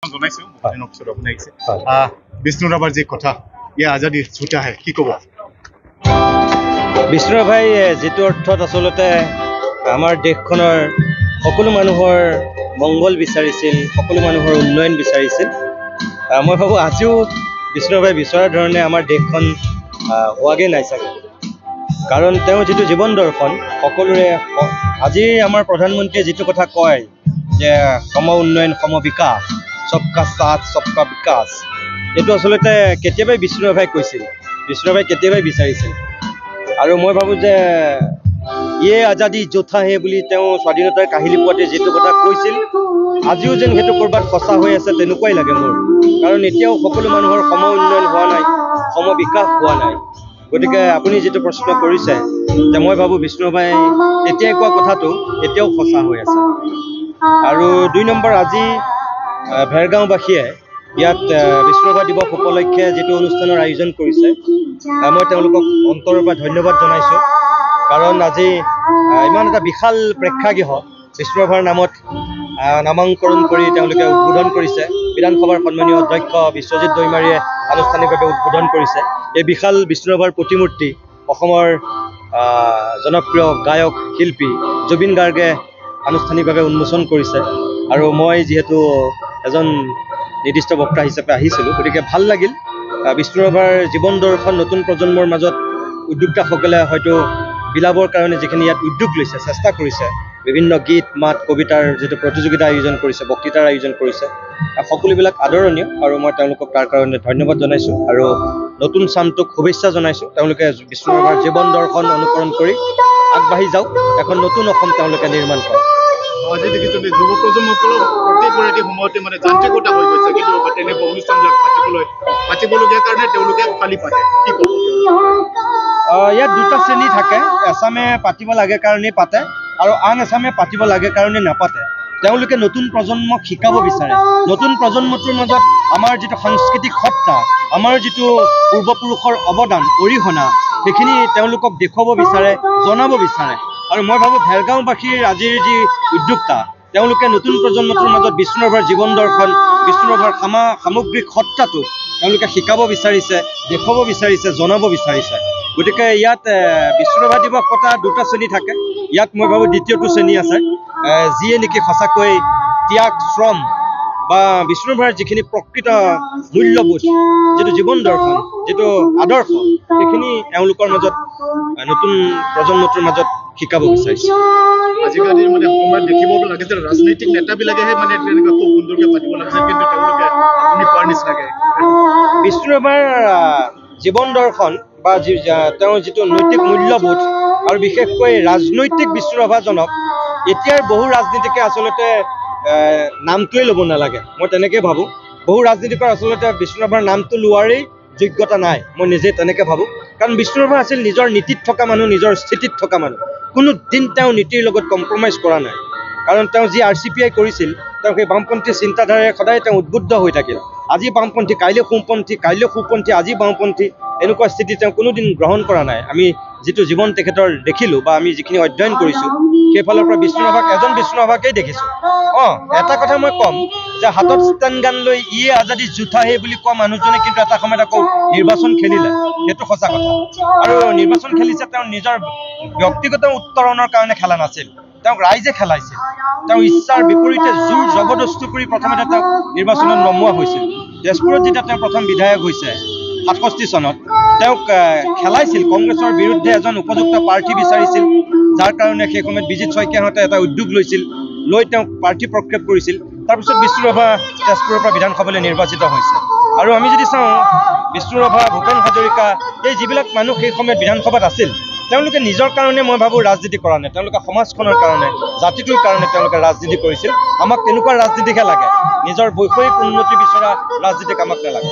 সমৰ্থন জনাইছো দিনৰ পিছত আপুনি আহিছে বিষ্ণু ৰাভাৰ যে কথা ইয়া আজাদী ছুটা হে কি ক'ব বিষ্ণু ৰাভাই যেটো অৰ্থত আসলতে আমাৰ দেশখনৰ সকলো মানুহৰ মংগল বিচাৰিছিল সকলো মানুহৰ উন্নয়ন বিচাৰিছিল মই ভাবো আজিও বিষ্ণু ৰাভাই বিচৰাৰ ধৰণে আমাৰ দেশখন হোৱাগে নাই চাগে কাৰণ তেওঁ যেটো জীৱন দৰ্শন সকলোৰে আজি আমাৰ প্ৰধানমন্ত্ৰীয়ে যেটো কথা কয় যে সম উন্নয়ন সম বিকাশ সবকা সাথ সবকা বিকাশ এটো আসলতে কেতিয়াবাই বিষ্ণু ৰাভাই কৈছিল বিষ্ণু ৰাভাই কেতিয়াবাই বিচাৰিছিল আৰু মই ভাবো যে ইয়ে আজাদী যোথা হে বুলি তেওঁ স্বাধীনতাৰ কাহিনী পোৱাতে যেটো কথা কৈছিল আজিও যেন হেতু কৰবাত সঁচা হৈ আছে তেনেকুৱাই লাগে মোৰ কাৰণ এতিয়াও সকলো মানুহৰ সম উন্নয়ন হোৱা নাই সম বিকাশ হোৱা নাই গতিকে আপুনি যেটো প্ৰশ্ন কৰিছে যে মই ভাবো বিষ্ণু ৰাভাই তেতিয়াই কোৱা কথাটো এতিয়াও সঁচা হৈ আছে আৰু 2 নম্বৰ আজি ভেৰগাঁওবাসীয়ে ইয়াত বিষ্ণু ৰাভা দিৱস উপলক্ষে যেটো অনুষ্ঠানৰ আয়োজন কৰিছে মই তেওঁলোকক অন্তৰৰ পৰা ধন্যবাদ জনাইছো কাৰণ আজি ইমান এটা বিশাল প্ৰেক্ষাগৃহ বিষ্ণু ৰাভাৰ নামত নামাংকৰণ কৰি তেওঁলোকে উদ্বোধন কৰিছে বিধানসভাৰ সন্মানীয় অধ্যক্ষ বিশ্বজিৎ দৈমাৰীয়ে আনুষ্ঠানিকভাৱে উদ্বোধন কৰিছে এই বিশাল বিষ্ণু ৰাভাৰ প্ৰতিমূৰ্তি অসমৰ জনপ্ৰিয় গায়ক শিল্পী জুবিন গাৰ্গে আনুষ্ঠানিকভাৱে উন্মোচন কৰিছে আৰু মই যেহেতু এজন নিৰ্দিষ্ট বক্তা হিচাপে আহিছিলোঁ গতিকে ভাল লাগিল বিষ্ণু ৰাভাৰ জীৱন দৰ্শন নতুন প্ৰজন্মৰ মাজত উদ্যোক্তাসকলে হয়তো বিলাবৰ কাৰণে যিখিনি ইয়াত উদ্যোগ লৈছে চেষ্টা কৰিছে বিভিন্ন গীত মাত কবিতাৰ যেটো প্ৰতিযোগিতা আয়োজন কৰিছে বক্তৃতাৰ আয়োজন কৰিছে সকলোবিলাক আদৰণীয় আৰু মই তেওঁলোকক তাৰ কাৰণে ধন্যবাদ জনাইছো আৰু নতুন চামটোক শুভেচ্ছা জনাইছো তেওঁলোকে বিষ্ণু ৰাভাৰ জীৱন দৰ্শন অনুকৰণ কৰি আগবাঢ়ি যাওক এখন নতুন অসম তেওঁলোকে নিৰ্মাণ কৰক আজি দেখিছোঁ যুৱ প্ৰজন্মসকলক প্ৰতিগৰাকী সময়তে মানে যান্ত্ৰিকতা হৈ গৈছে কিন্তু তেনেকুৱা অনুষ্ঠানবিলাক পাতিবলগীয়া কাৰণে তেওঁলোকে খালি পাতে কি ক'ব ইয়াত দুটা শ্ৰেণী থাকে এছামে পাতিব লাগে কাৰণে পাতে আৰু আন এছামে পাতিব লাগে কাৰণে নাপাতে তেওঁলোকে নতুন প্ৰজন্মক শিকাব বিচাৰে নতুন প্ৰজন্মটোৰ মাজত আমাৰ যেটো সাংস্কৃতিক সত্তা আমাৰ যেটো পূৰ্বপুৰুষৰ অৱদান অৰিহণা সেইখিনি তেওঁলোকক দেখুৱাব বিচাৰে জনাব বিচাৰে আৰু মই ভাবো ভেৰগাঁওবাসীৰ আজিৰ যি উদ্যোক্তা তেওঁলোকে নতুন প্ৰজন্মটোৰ মাজত বিষ্ণু ৰাভাৰ জীৱন দৰ্শন বিষ্ণু ৰাভাৰ সামগ্ৰিক সত্তাটো তেওঁলোকে শিকাব বিচাৰিছে দেখুৱাব বিচাৰিছে জনাব বিচাৰিছে গতিকে ইয়াত বিষ্ণু ৰাভা দিৱস পতা দুটা শ্ৰেণী থাকে ইয়াত মই ভাবো দ্বিতীয়টো শ্ৰেণী আছে যিয়ে নেকি সঁচাকৈ ত্যাগ শ্ৰম বা বিষ্ণু ৰাভাৰ যিখিনি প্ৰকৃত মূল্যবোধ যেটো জীৱন দৰ্শন যেটো আদৰ্শ সেইখিনি এওঁলোকৰ মাজত নতুন প্ৰজন্মটোৰ মাজত শিকাব বিচাৰিছে আজিকালি মানে সময়ত দেখিব লাগে যে ৰাজনৈতিক নেতাবিলাকেহে মানে তেনেকুৱা খুব সুন্দৰকৈ পাতিব লাগিছে কিন্তু তেওঁলোকে আপুনি কোৱাৰ নিচিনাকে বিষ্ণু ৰাভাৰ জীৱন দৰ্শন বা তেওঁৰ যেটো নৈতিক মূল্যবোধ আৰু বিশেষকৈ ৰাজনৈতিক বিষ্ণু ৰাভাজনক এতিয়াৰ বহু ৰাজনীতিকে আসলতে নামটোৱে ল'ব নালাগে মই তেনেকৈ ভাবো বহু ৰাজনীতিকৰ আসলতে বিষ্ণু ৰাভাৰ নামটো লোৱাৰেই যোগ্যতা নাই মই নিজে তেনেকৈ ভাবো কাৰণ বিষ্ণু ৰাভা আছিল নিজৰ নীতিত থকা মানুহ নিজৰ স্থিতিত থকা মানুহ কোনো দিন তেওঁ নীতিৰ লগত কম্প্ৰমাইজ কৰা নাই কাৰণ তেওঁ যি RCPI কৰিছিল তেওঁ সেই বামপন্থী চিন্তাধাৰাৰে সদায় তেওঁ উদ্বুদ্ধ হৈ থাকিল আজি বামপন্থী কাইলৈ সোঁপন্থী আজি বামপন্থী এনেকুৱা স্থিতি তেওঁ কোনোদিন গ্ৰহণ কৰা নাই আমি যেটো জীৱন তেখেতৰ দেখিলো বা আমি যিখিনি অধ্যয়ন কৰিছো সেইফালৰ পৰা বিষ্ণু ৰাভাক এজন বিষ্ণু ৰাভাকেই দেখিছো এটা কথা মই কম যে হাতত ষ্টেন গান লৈ ইয়ে আজাদী যোথা হে বুলি কোৱা মানুহজনে কিন্তু এটা সময়ত আকৌ নিৰ্বাচন খেলিলে সেইটো সঁচা কথা আৰু নিৰ্বাচন খেলিছে তেওঁ নিজৰ ব্যক্তিগত উত্তৰণৰ কাৰণে খেলা নাছিল তেওঁক ৰাইজে খেলাইছিল তেওঁ ইচ্ছাৰ বিপৰীতে জোৰ জবৰদস্তি কৰি প্ৰথমতে তেওঁক নিৰ্বাচনত নমোৱা হৈছিল তেজপুৰত যেতিয়া তেওঁ প্ৰথম বিধায়ক হৈছে 67 চনত তেওঁক খেলাইছিল কংগ্ৰেছৰ বিৰুদ্ধে এজন উপযুক্ত প্ৰাৰ্থী বিচাৰিছিল যাৰ কাৰণে সেই সময়ত বিজিত শইকীয়াহঁতে এটা উদ্যোগ লৈছিল লৈ তেওঁক প্ৰাৰ্থী প্ৰক্ষেপ কৰিছিল তাৰপিছত বিষ্ণু ৰাভা তেজপুৰৰ পৰা বিধানসভালৈ নিৰ্বাচিত হৈছে আৰু আমি যদি চাওঁ বিষ্ণু ৰাভা ভূপেন হাজৰিকা এই যিবিলাক মানুহ সেই সময়ত বিধানসভাত আছিল তেওঁলোকে নিজৰ কাৰণে মই ভাবো ৰাজনীতি কৰা নাই তেওঁলোকে সমাজখনৰ কাৰণে জাতিটোৰ কাৰণে তেওঁলোকে ৰাজনীতি কৰিছিল আমাক তেনেকুৱা ৰাজনীতিহে লাগে নিজৰ বৈষয়িক উন্নতি বিচৰা ৰাজনীতিক আমাক নালাগে